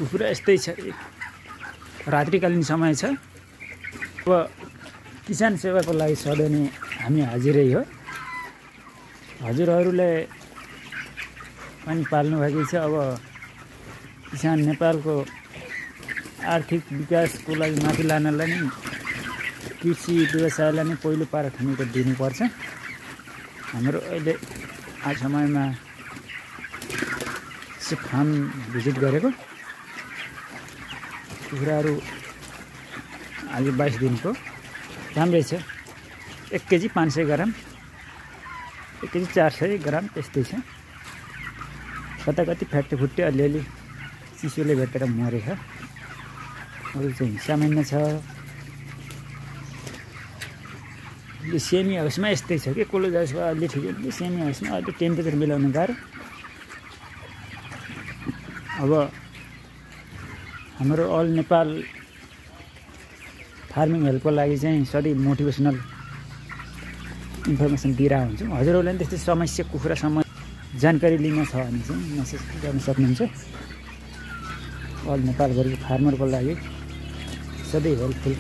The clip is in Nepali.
कुखुरा यस्तै छ, रात्रिकालीन समय छ। अब किसान सेवाको लागि सधैँ नै हामी हाजिरै हो। हजुरहरूले पनि पाल्नु भएको छ। अब किसान नेपालको आर्थिक विकासको लागि माथि लानलाई नै कृषि व्यवसायलाई नै पहिलो प्राथमिकता दिनुपर्छ। हाम्रो अहिले आज समयमा फार्म भिजिट गरेको कुखुराहरू आज 22 दिनको राम्रै छ। 1 केजी 500 ग्राम, 1 केजी 400 ग्राम त्यस्तै छ। कता कति फ्याक्टे फुट्टे अलिअलि चिसोले भेटेर मरेछ। अरू चाहिँ सामान्य छ। यो सेमी हाउसमा यस्तै छ कि क्लोज हाउसमा अलि ठिकै, सेमी हाउसमा अलि टेम्परेचर मिलाउनु गाह्रो। अब हाम्रो अल नेपाल फार्मिङ हेल्पको लागि चाहिँ सधैँ मोटिभेसनल इन्फर्मेसन दिइरहेको हुन्छौँ। हजुरहरूले पनि त्यस्तै समस्या कुखुरा जानकारी लिन छ भने चाहिँ मेसेज गर्न सक्नुहुन्छ। अल नेपालभरिको फार्मरको लागि सधैँ हेल्पफुल